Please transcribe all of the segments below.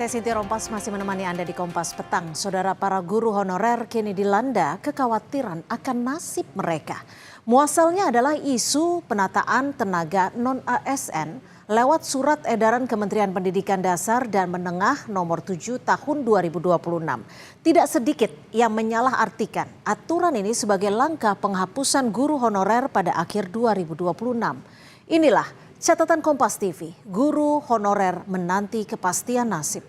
Saya Sinti Rompas masih menemani Anda di Kompas Petang. Saudara, para guru honorer kini dilanda kekhawatiran akan nasib mereka. Muasalnya adalah isu penataan tenaga non-ASN lewat surat edaran Kementerian Pendidikan Dasar dan Menengah nomor 7 tahun 2026. Tidak sedikit yang menyalahartikan aturan ini sebagai langkah penghapusan guru honorer pada akhir 2026. Inilah catatan Kompas TV, guru honorer menanti kepastian nasib.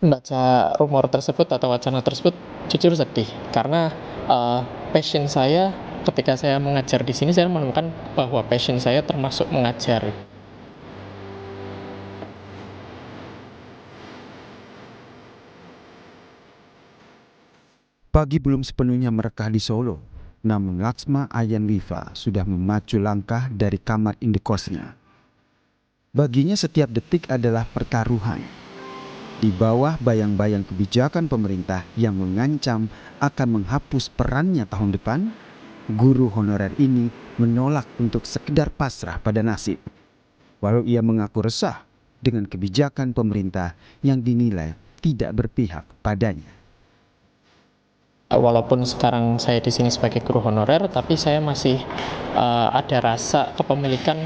Baca rumor tersebut atau wacana tersebut jujur sedih karena passion saya ketika saya mengajar di sini, saya menemukan bahwa passion saya termasuk mengajar. Pagi belum sepenuhnya merekah di Solo, namun Laksma Ayan Wifa sudah memacu langkah dari kamar indekosnya. Baginya setiap detik adalah pertaruhan. Di bawah bayang-bayang kebijakan pemerintah yang mengancam akan menghapus perannya tahun depan, guru honorer ini menolak untuk sekedar pasrah pada nasib. Walau ia mengaku resah dengan kebijakan pemerintah yang dinilai tidak berpihak padanya. Walaupun sekarang saya di sini sebagai guru honorer, tapi saya masih ada rasa kepemilikan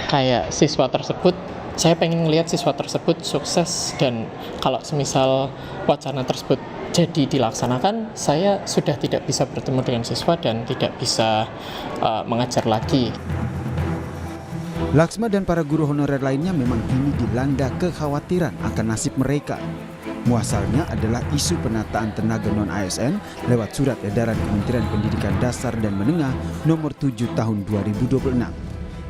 kayak siswa tersebut. Saya pengen melihat siswa tersebut sukses, dan kalau semisal wacana tersebut jadi dilaksanakan, saya sudah tidak bisa bertemu dengan siswa dan tidak bisa mengajar lagi. Laksma dan para guru honorer lainnya memang kini dilanda kekhawatiran akan nasib mereka. Muasalnya adalah isu penataan tenaga non-ASN lewat surat edaran Kementerian Pendidikan Dasar dan Menengah nomor 7 tahun 2026.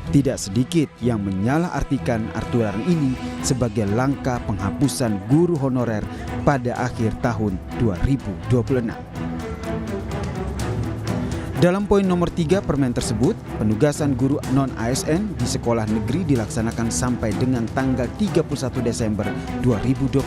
Tidak sedikit yang menyalahartikan aturan ini sebagai langkah penghapusan guru honorer pada akhir tahun 2026. Dalam poin nomor 3 Permen tersebut, penugasan guru non-ASN di sekolah negeri dilaksanakan sampai dengan tanggal 31 Desember 2026.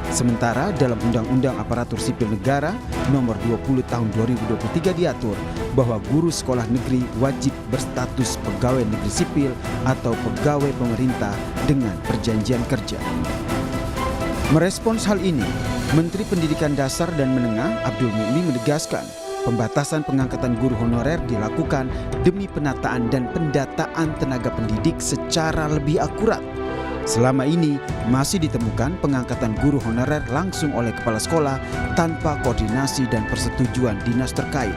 Sementara dalam Undang-Undang Aparatur Sipil Negara nomor 20 tahun 2023 diatur bahwa guru sekolah negeri wajib berstatus pegawai negeri sipil atau pegawai pemerintah dengan perjanjian kerja. Merespons hal ini, Menteri Pendidikan Dasar dan Menengah Abdul Mukmin menegaskan pembatasan pengangkatan guru honorer dilakukan demi penataan dan pendataan tenaga pendidik secara lebih akurat. Selama ini masih ditemukan pengangkatan guru honorer langsung oleh kepala sekolah tanpa koordinasi dan persetujuan dinas terkait.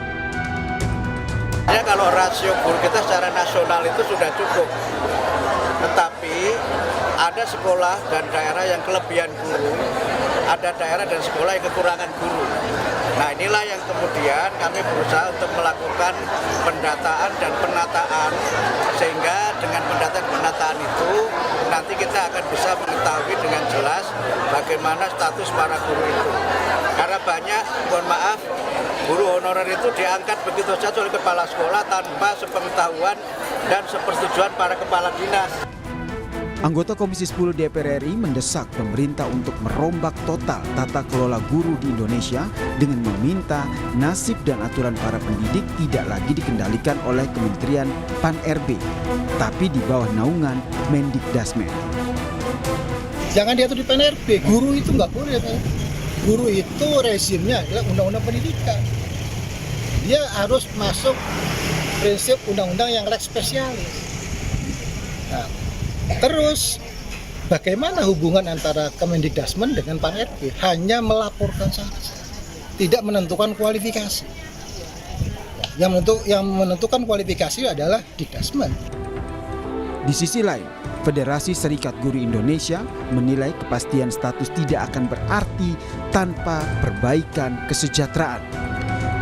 Ya, kalau rasio guru kita secara nasional itu sudah cukup, tetapi ada sekolah dan daerah yang kelebihan guru, ada daerah dan sekolah yang kekurangan guru. Nah, inilah yang kemudian kami berusaha untuk melakukan pendataan dan penataan, sehingga dengan pendataan itu nanti kita akan bisa mengetahui dengan jelas bagaimana status para guru itu. Karena banyak, mohon maaf, guru honorer itu diangkat begitu saja oleh kepala sekolah tanpa sepengetahuan dan sepersetujuan para kepala dinas. Anggota Komisi 10 DPR RI mendesak pemerintah untuk merombak total tata kelola guru di Indonesia dengan meminta nasib dan aturan para pendidik tidak lagi dikendalikan oleh Kementerian Pan-RB, tapi di bawah naungan Mendikdasmen. Jangan diatur di Pan-RB, guru itu nggak boleh. Guru itu rezimnya adalah Undang-Undang Pendidikan. Dia harus masuk prinsip undang-undang yang lex spesialis. Nah, terus bagaimana hubungan antara Kemendikdasmen dengan Pan-RB? Hanya melaporkan saja, tidak menentukan kualifikasi. Yang menentukan kualifikasi adalah Dikdasmen. Di sisi lain, Federasi Serikat Guru Indonesia menilai kepastian status tidak akan berarti tanpa perbaikan kesejahteraan.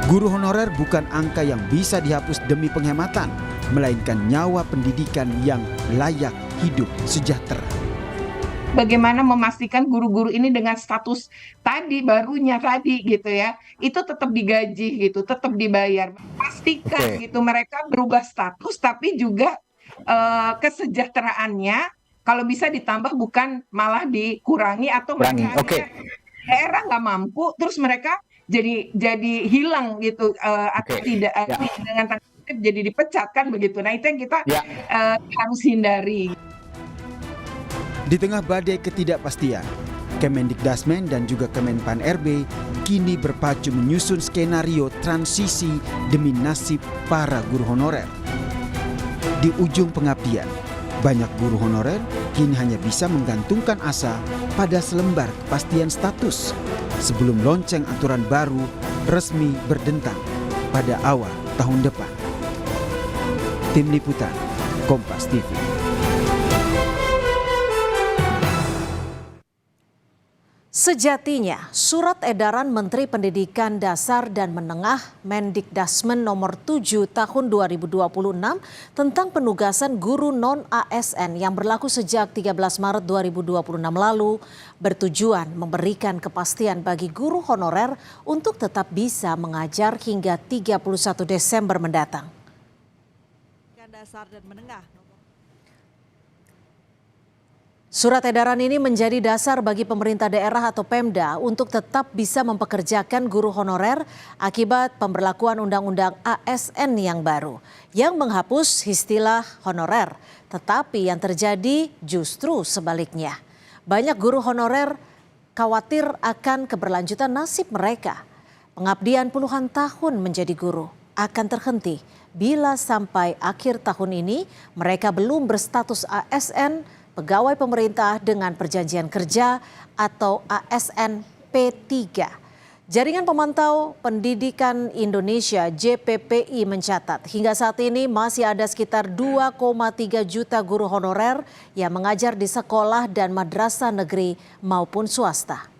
Guru honorer bukan angka yang bisa dihapus demi penghematan, melainkan nyawa pendidikan yang layak hidup sejahtera. Bagaimana memastikan guru-guru ini dengan status barunya tadi gitu ya, itu tetap digaji gitu, tetap dibayar. Pastikan gitu mereka berubah status, tapi juga kesejahteraannya kalau bisa ditambah, bukan malah dikurangi atau mereka daerah nggak mampu terus mereka jadi hilang gitu atau tidak dengan alternatif jadi dipecat kan begitu. Nah itu yang kita Ya. harus hindari. Di tengah badai ketidakpastian, Kemendikdasmen dan juga Kemenpan RB kini berpacu menyusun skenario transisi demi nasib para guru honorer. Di ujung pengabdian, banyak guru honorer kini hanya bisa menggantungkan asa pada selembar kepastian status sebelum lonceng aturan baru resmi berdentang pada awal tahun depan. Tim Liputan, Kompas TV. Sejatinya, surat edaran Menteri Pendidikan Dasar dan Menengah Mendikdasmen nomor 7 tahun 2026 tentang penugasan guru non-ASN yang berlaku sejak 13 Maret 2026 lalu bertujuan memberikan kepastian bagi guru honorer untuk tetap bisa mengajar hingga 31 Desember mendatang. Dasar dan Menengah. Surat edaran ini menjadi dasar bagi pemerintah daerah atau Pemda untuk tetap bisa mempekerjakan guru honorer akibat pemberlakuan Undang-Undang ASN yang baru yang menghapus istilah honorer. Tetapi yang terjadi justru sebaliknya. Banyak guru honorer khawatir akan keberlanjutan nasib mereka. Pengabdian puluhan tahun menjadi guru akan terhenti bila sampai akhir tahun ini mereka belum berstatus ASN pegawai pemerintah dengan perjanjian kerja atau ASN P3. Jaringan Pemantau Pendidikan Indonesia JPPI mencatat hingga saat ini masih ada sekitar 2,3 juta guru honorer yang mengajar di sekolah dan madrasah negeri maupun swasta.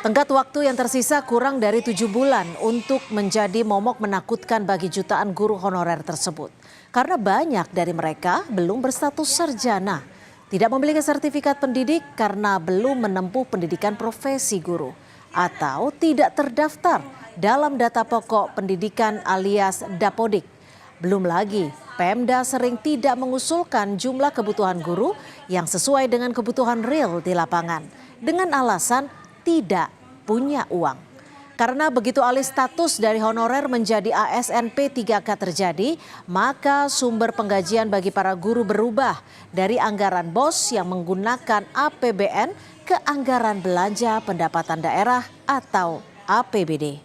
Tenggat waktu yang tersisa kurang dari 7 bulan untuk menjadi momok menakutkan bagi jutaan guru honorer tersebut. Karena banyak dari mereka belum berstatus sarjana, tidak memiliki sertifikat pendidik karena belum menempuh pendidikan profesi guru, atau tidak terdaftar dalam data pokok pendidikan alias Dapodik. Belum lagi, Pemda sering tidak mengusulkan jumlah kebutuhan guru yang sesuai dengan kebutuhan real di lapangan, dengan alasan tidak punya uang. Karena begitu alih status dari honorer menjadi ASN P3K terjadi, maka sumber penggajian bagi para guru berubah dari anggaran BOS yang menggunakan APBN ke anggaran belanja pendapatan daerah atau APBD.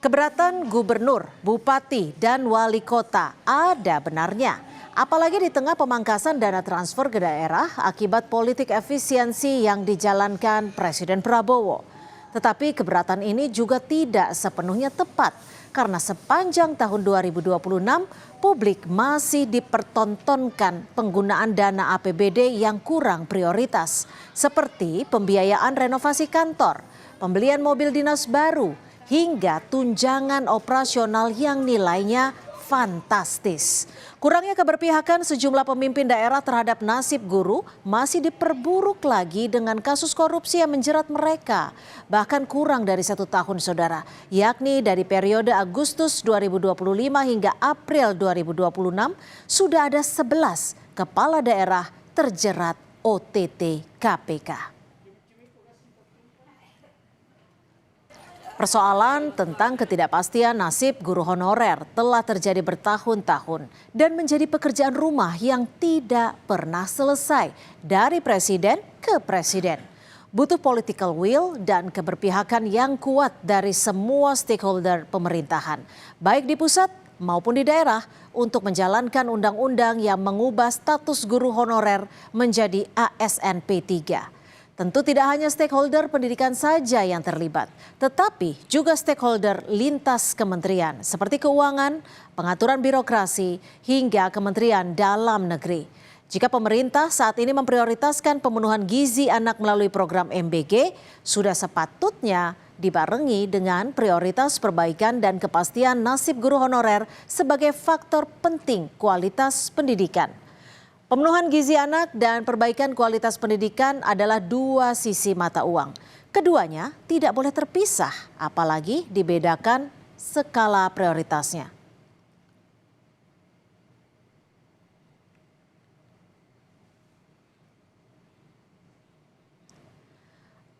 Keberatan gubernur, bupati, dan wali kota ada benarnya. Apalagi di tengah pemangkasan dana transfer ke daerah akibat politik efisiensi yang dijalankan Presiden Prabowo. Tetapi keberatan ini juga tidak sepenuhnya tepat karena sepanjang tahun 2026 publik masih dipertontonkan penggunaan dana APBD yang kurang prioritas seperti pembiayaan renovasi kantor, pembelian mobil dinas baru, hingga tunjangan operasional yang nilainya fantastis. Kurangnya keberpihakan sejumlah pemimpin daerah terhadap nasib guru masih diperburuk lagi dengan kasus korupsi yang menjerat mereka. Bahkan kurang dari 1 tahun saudara, yakni dari periode Agustus 2025 hingga April 2026 sudah ada 11 kepala daerah terjerat OTT KPK. Persoalan tentang ketidakpastian nasib guru honorer telah terjadi bertahun-tahun dan menjadi pekerjaan rumah yang tidak pernah selesai dari presiden ke presiden. Butuh political will dan keberpihakan yang kuat dari semua stakeholder pemerintahan, baik di pusat maupun di daerah, untuk menjalankan undang-undang yang mengubah status guru honorer menjadi ASN P3. Tentu tidak hanya stakeholder pendidikan saja yang terlibat, tetapi juga stakeholder lintas kementerian seperti keuangan, pengaturan birokrasi, hingga Kementerian Dalam Negeri. Jika pemerintah saat ini memprioritaskan pemenuhan gizi anak melalui program MBG, sudah sepatutnya dibarengi dengan prioritas perbaikan dan kepastian nasib guru honorer sebagai faktor penting kualitas pendidikan. Pemenuhan gizi anak dan perbaikan kualitas pendidikan adalah dua sisi mata uang. Keduanya tidak boleh terpisah, apalagi dibedakan skala prioritasnya.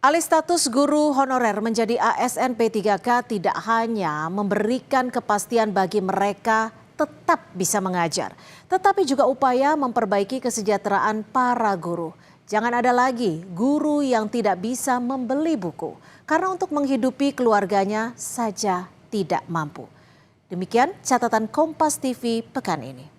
Alih status guru honorer menjadi ASN P3K tidak hanya memberikan kepastian bagi mereka tetap bisa mengajar, tetapi juga upaya memperbaiki kesejahteraan para guru. Jangan ada lagi guru yang tidak bisa membeli buku karena untuk menghidupi keluarganya saja tidak mampu. Demikian catatan Kompas TV pekan ini.